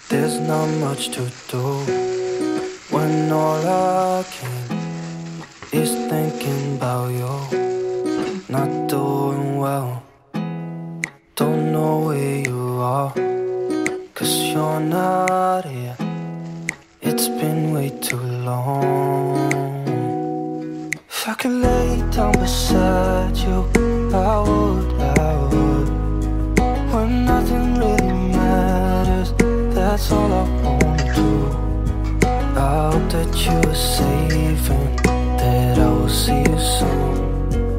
There's not much to do when all I can is thinking about you. Not doing well, don't know where you are, 'cause you're not here. It's been way too long. If I could lay down beside you, I would. When nothing really matters, that's all I wanna do. I hope that you are safe and that I will see you soon.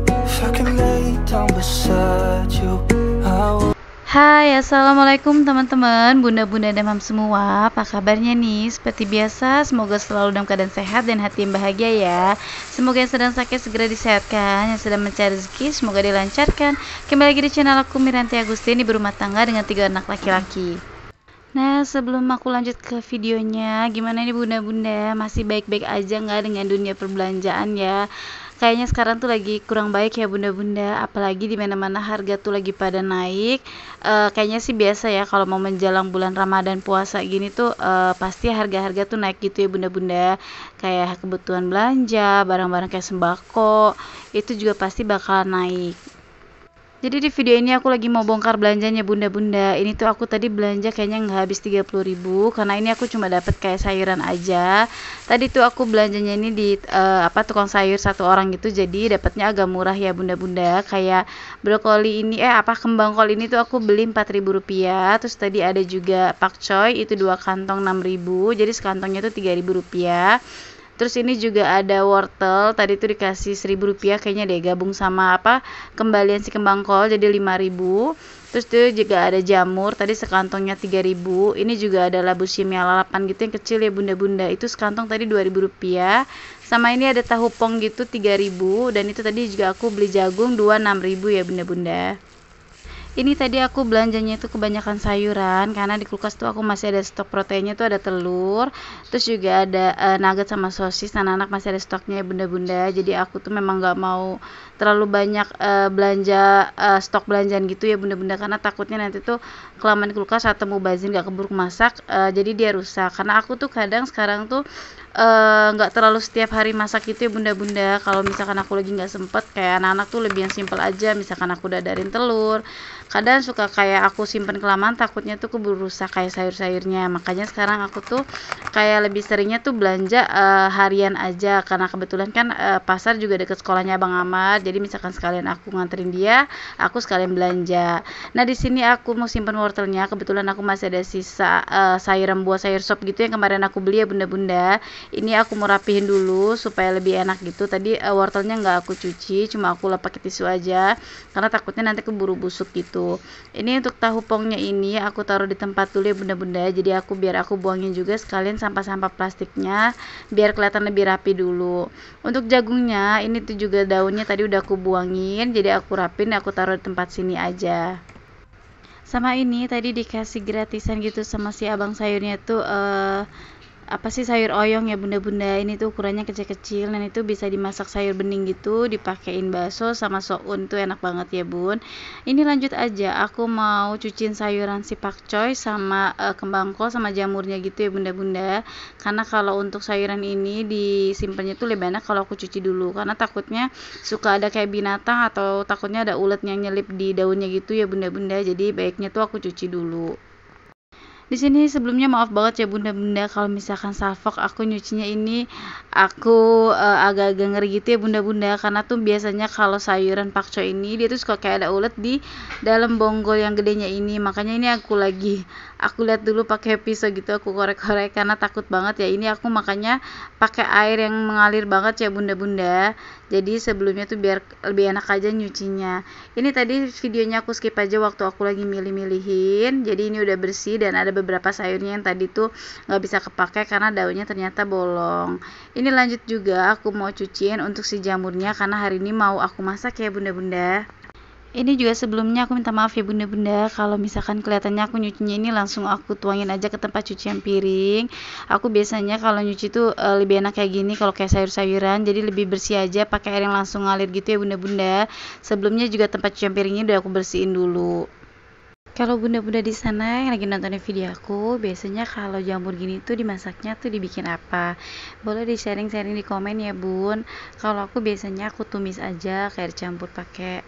If I could lay down beside you, I would. Hai, assalamualaikum teman-teman, bunda-bunda dan mam semua. Apa kabarnya nih? Seperti biasa, semoga selalu dalam keadaan sehat dan hati yang bahagia ya. Semoga yang sedang sakit segera disehatkan, yang sedang mencari rezeki semoga dilancarkan. Kembali lagi di channel aku, Miranti Agustin, ibu rumah tangga dengan 3 anak laki-laki. Nah, sebelum aku lanjut ke videonya, gimana nih bunda-bunda? Masih baik-baik aja nggak dengan dunia perbelanjaan ya? Kayaknya sekarang tuh lagi kurang baik ya bunda-bunda, apalagi di mana-mana harga tuh lagi pada naik. Kayaknya sih biasa ya kalau mau menjelang bulan Ramadan puasa gini tuh pasti harga-harga tuh naik gitu ya bunda-bunda. Kayak kebutuhan belanja, barang-barang kayak sembako, itu juga pasti bakal naik. Jadi di video ini aku lagi mau bongkar belanjanya bunda-bunda. Ini tuh aku tadi belanja kayaknya nggak habis 30.000 karena ini aku cuma dapat kayak sayuran aja. Tadi tuh aku belanjanya ini di tukang sayur satu orang gitu, jadi dapatnya agak murah ya bunda-bunda. Kayak brokoli ini kembang kol ini tuh aku beli 4.000 rupiah. Terus tadi ada juga pakcoy itu 2 kantong 6.000. Jadi sekantongnya tuh 3.000 rupiah. Terus ini juga ada wortel, tadi tuh dikasih 1.000 rupiah kayaknya deh, gabung sama kembalian si kembang kol jadi 5.000. Terus tuh juga ada jamur, tadi sekantongnya 3.000. Ini juga ada labu simia lalapan gitu yang kecil ya bunda-bunda, itu sekantong tadi 2.000 rupiah. Sama ini ada tahu pong gitu 3.000, dan itu tadi juga aku beli jagung 6.000 ya bunda-bunda. Ini tadi aku belanjanya itu kebanyakan sayuran karena di kulkas tuh aku masih ada stok proteinnya tuh, ada telur, terus juga ada nugget sama sosis. Anak-anak masih ada stoknya ya bunda-bunda. Jadi aku tuh memang nggak mau terlalu banyak belanja stok belanjaan gitu ya bunda-bunda, karena takutnya nanti tuh kelamaan di kulkas atau mubazir nggak keburu masak, jadi dia rusak. Karena aku tuh kadang sekarang tuh nggak terlalu setiap hari masak gitu ya bunda-bunda. Kalau misalkan aku lagi nggak sempet, kayak anak-anak tuh lebih yang simpel aja. Misalkan aku dadarin telur, kadang suka kayak aku simpen kelamaan takutnya tuh keburu rusak kayak sayur-sayurnya. Makanya sekarang aku tuh kayak lebih seringnya tuh belanja harian aja, karena kebetulan kan pasar juga deket sekolahnya Bang Ahmad. Jadi misalkan sekalian aku nganterin dia, aku sekalian belanja. Nah di sini aku mau simpen wortelnya, kebetulan aku masih ada sisa sayuran buah sayur sop gitu yang kemarin aku beli ya bunda-bunda. Ini aku mau rapihin dulu supaya lebih enak gitu. Tadi wortelnya nggak aku cuci, cuma aku lap pakai tisu aja karena takutnya nanti keburu busuk gitu. Ini untuk tahu pongnya ini aku taruh di tempat dulu ya bunda-bunda. Jadi biar aku buangin juga sekalian sampah-sampah plastiknya biar kelihatan lebih rapi dulu. Untuk jagungnya ini tuh juga daunnya tadi udah aku buangin, jadi aku rapin, aku taruh di tempat sini aja. Sama ini tadi dikasih gratisan gitu sama si abang sayurnya tuh sayur oyong ya bunda-bunda. Ini tuh ukurannya kecil-kecil dan itu bisa dimasak sayur bening gitu, dipakein bakso sama soun, tuh enak banget ya bun. Ini lanjut aja, aku mau cuciin sayuran si pakcoy sama kembang kol sama jamurnya gitu ya bunda-bunda. Karena kalau untuk sayuran ini disimpannya tuh lebih enak kalau aku cuci dulu, karena takutnya suka ada kayak binatang atau takutnya ada ulet yang nyelip di daunnya gitu ya bunda-bunda. Jadi baiknya tuh aku cuci dulu. Di sini sebelumnya maaf banget ya bunda-bunda kalau misalkan salfok aku nyucinya ini aku agak-agak ngeri gitu ya bunda-bunda, karena tuh biasanya kalau sayuran pakcoy ini dia tuh suka kayak ada ulet di dalam bonggol yang gedenya ini. Makanya ini aku lihat dulu pakai pisau gitu, aku korek-korek karena takut banget ya. Ini aku makanya pakai air yang mengalir banget ya bunda-bunda. Jadi sebelumnya tuh biar lebih enak aja nyucinya. Ini tadi videonya aku skip aja waktu aku lagi milih-milihin. Jadi ini udah bersih dan ada beberapa sayurnya yang tadi tuh nggak bisa kepakai karena daunnya ternyata bolong. Ini lanjut juga aku mau cuciin untuk si jamurnya karena hari ini mau aku masak ya bunda-bunda. Ini juga sebelumnya aku minta maaf ya bunda-bunda kalau misalkan kelihatannya aku nyucinya ini langsung aku tuangin aja ke tempat cucian piring. Aku biasanya kalau nyuci tuh lebih enak kayak gini kalau kayak sayur-sayuran, jadi lebih bersih aja pakai air yang langsung ngalir gitu ya bunda-bunda. Sebelumnya juga tempat cucian piringnya udah aku bersihin dulu. Kalau bunda-bunda di sana yang lagi nontonin video aku, biasanya kalau jamur gini tuh dimasaknya tuh dibikin apa? Boleh di-sharing-sharing di komen ya bun. Kalau aku biasanya aku tumis aja, kayak dicampur pakai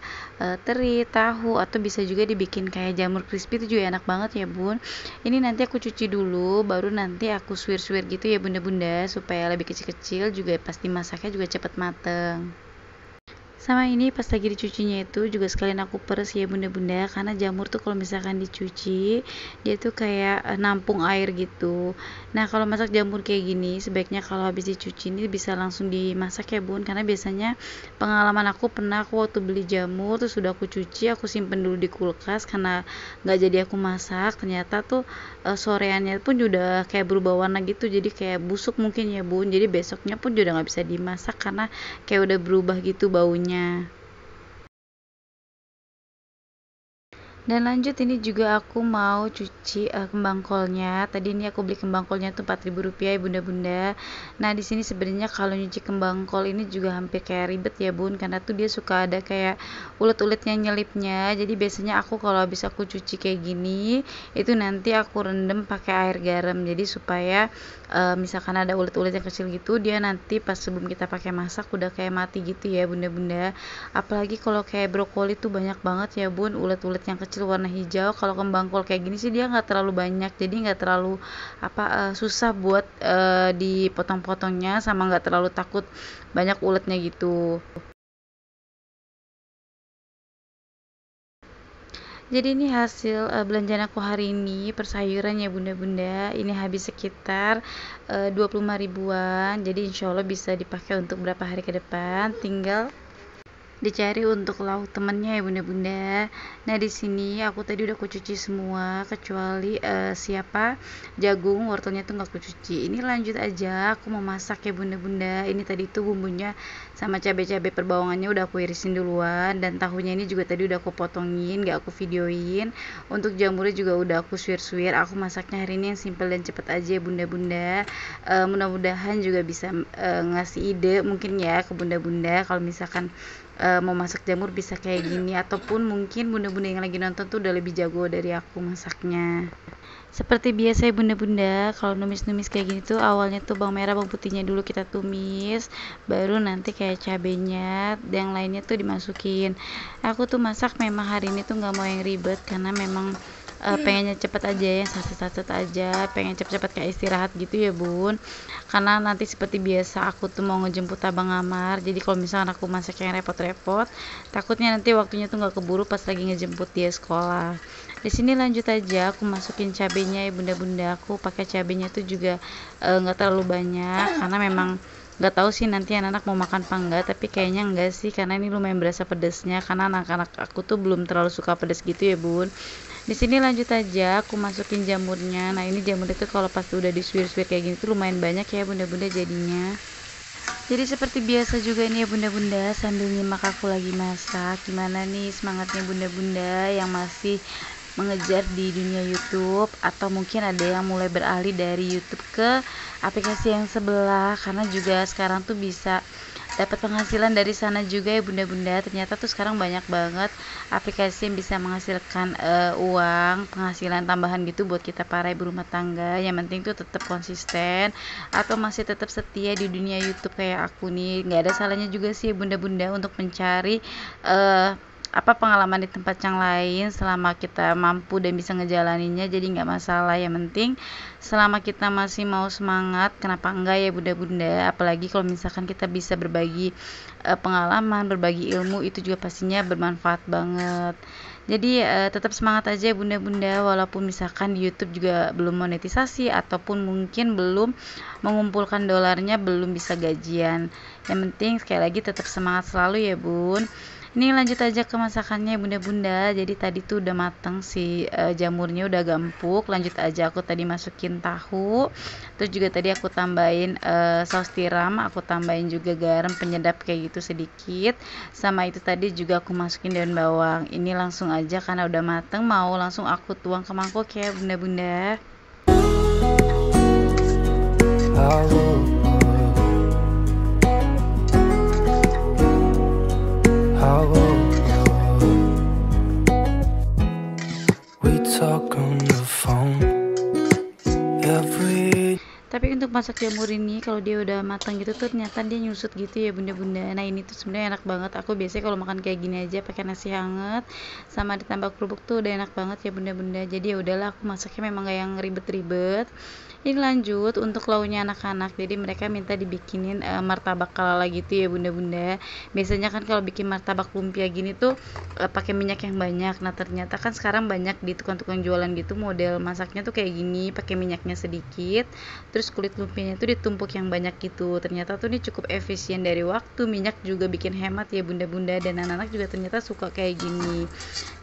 teri, tahu, atau bisa juga dibikin kayak jamur crispy itu juga enak banget ya bun. Ini nanti aku cuci dulu, baru nanti aku suwir-suwir gitu ya bunda-bunda, supaya lebih kecil-kecil juga pasti masaknya juga cepet mateng. Sama ini pas lagi dicucinya itu juga sekalian aku peres ya bunda-bunda, karena jamur tuh kalau misalkan dicuci dia tuh kayak nampung air gitu. Nah kalau masak jamur kayak gini sebaiknya kalau habis dicuci ini bisa langsung dimasak ya bun, karena biasanya pengalaman aku pernah aku waktu beli jamur terus sudah aku cuci aku simpen dulu di kulkas karena nggak jadi aku masak, ternyata tuh soreannya pun udah kayak berubah warna gitu, jadi kayak busuk mungkin ya bun, jadi besoknya pun juga nggak bisa dimasak karena kayak udah berubah gitu baunya. Dan lanjut ini juga aku mau cuci kembang kolnya. Tadi ini aku beli kembang kolnya tuh Rp4.000 ya bunda-bunda. Nah di sini sebenarnya kalau nyuci kembang kol ini juga hampir kayak ribet ya bun, karena tuh dia suka ada kayak ulet-uletnya nyelipnya. Jadi biasanya aku kalau habis aku cuci kayak gini itu nanti aku rendam pakai air garam, jadi supaya misalkan ada ulet-ulet yang kecil gitu dia nanti pas sebelum kita pakai masak udah kayak mati gitu ya bunda-bunda. Apalagi kalau kayak brokoli tuh banyak banget ya bun ulet-ulet yang kecil warna hijau. Kalau kembang kol kayak gini sih dia nggak terlalu banyak, jadi nggak terlalu susah buat dipotong-potongnya, sama nggak terlalu takut banyak uletnya gitu. Jadi ini hasil belanjaan aku hari ini persayuran ya bunda-bunda. Ini habis sekitar 25 ribuan. Jadi insya Allah bisa dipakai untuk berapa hari ke depan. Tinggal dicari untuk lauk temennya ya bunda-bunda. Nah di sini aku tadi udah aku cuci semua kecuali jagung, wortelnya tuh nggak aku cuci. Ini lanjut aja aku mau masak ya bunda-bunda. Ini tadi tuh bumbunya sama cabai-cabai perbawangannya udah aku irisin duluan, dan tahunya ini juga tadi udah aku potongin, nggak aku videoin. Untuk jamurnya juga udah aku suwir-suwir. Aku masaknya hari ini yang simple dan cepet aja ya bunda-bunda. Mudah-mudahan juga bisa ngasih ide mungkin ya ke bunda-bunda kalau misalkan mau masak jamur bisa kayak gini, ataupun mungkin bunda-bunda yang lagi nonton tuh udah lebih jago dari aku masaknya. Seperti biasa ya bunda-bunda, kalau numis-numis kayak gini tuh awalnya tuh bawang merah bawang putihnya dulu kita tumis, baru nanti kayak cabenya yang lainnya tuh dimasukin. Aku tuh masak memang hari ini tuh nggak mau yang ribet, karena memang pengennya cepet aja, yang satu-satu aja, pengen cepet-cepet kayak istirahat gitu ya bun, karena nanti seperti biasa aku tuh mau ngejemput abang Amar, jadi kalau misalkan aku masak yang repot-repot takutnya nanti waktunya tuh nggak keburu pas lagi ngejemput dia sekolah. Di sini lanjut aja aku masukin cabenya ya bunda-bunda. Aku pakai cabenya tuh juga nggak terlalu banyak, karena memang nggak tahu sih nanti anak-anak mau makan apa enggak, tapi kayaknya enggak sih karena ini lumayan berasa pedesnya, karena anak-anak aku tuh belum terlalu suka pedas gitu ya bun. Di sini lanjut aja aku masukin jamurnya. Nah ini jamur itu kalau pas udah disuir-suir kayak gini tuh lumayan banyak ya bunda-bunda jadinya. Jadi seperti biasa juga nih ya bunda-bunda, sambil nyimak aku lagi masak. Gimana nih semangatnya bunda-bunda yang masih mengejar di dunia YouTube, atau mungkin ada yang mulai beralih dari YouTube ke aplikasi yang sebelah, karena juga sekarang tuh bisa dapat penghasilan dari sana juga ya bunda-bunda. Ternyata tuh sekarang banyak banget aplikasi yang bisa menghasilkan uang, penghasilan tambahan gitu buat kita para ibu rumah tangga. Yang penting tuh tetap konsisten atau masih tetap setia di dunia YouTube kayak aku nih. Nggak ada salahnya juga sih bunda-bunda untuk mencari pengalaman di tempat yang lain selama kita mampu dan bisa ngejalaninnya, jadi nggak masalah. Yang penting selama kita masih mau semangat, kenapa enggak ya bunda-bunda. Apalagi kalau misalkan kita bisa berbagi pengalaman, berbagi ilmu, itu juga pastinya bermanfaat banget. Jadi tetap semangat aja ya bunda-bunda, walaupun misalkan di YouTube juga belum monetisasi ataupun mungkin belum mengumpulkan dolarnya, belum bisa gajian. Yang penting sekali lagi tetap semangat selalu ya bun. Ini lanjut aja ke masakannya bunda-bunda. Jadi tadi tuh udah mateng si jamurnya, udah agak empuk. Lanjut aja aku tadi masukin tahu. Terus juga tadi aku tambahin saus tiram, aku tambahin juga garam penyedap kayak gitu sedikit. Sama itu tadi juga aku masukin daun bawang. Ini langsung aja karena udah mateng, mau langsung aku tuang ke mangkok ya bunda-bunda. every. Tapi untuk masak jamur ini kalau dia udah matang gitu tuh ternyata dia nyusut gitu ya bunda-bunda. Nah ini tuh sebenarnya enak banget. Aku biasanya kalau makan kayak gini aja pakai nasi hangat sama ditambah kerupuk tuh udah enak banget ya bunda-bunda. Jadi ya udahlah aku masaknya memang gak yang ribet-ribet. Ini lanjut untuk lauknya anak-anak. Jadi mereka minta dibikinin martabak kalala gitu ya bunda-bunda. Biasanya kan kalau bikin martabak lumpia gini tuh pakai minyak yang banyak. Nah ternyata kan sekarang banyak di tukang-tukang jualan gitu model masaknya tuh kayak gini, pakai minyaknya sedikit. Terus kulit lumpianya tuh ditumpuk yang banyak gitu. Ternyata tuh ini cukup efisien dari waktu, minyak juga bikin hemat ya bunda-bunda, dan anak-anak juga ternyata suka kayak gini.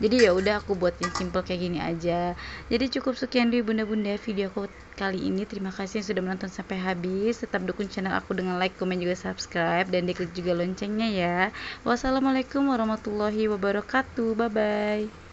Jadi ya udah aku buatin simple kayak gini aja. Jadi cukup sekian dulu bunda-bunda video aku kali ini. Terima kasih yang sudah menonton sampai habis. Tetap dukung channel aku dengan like, komen, juga subscribe, dan diklik juga loncengnya ya. Wassalamualaikum warahmatullahi wabarakatuh. Bye bye.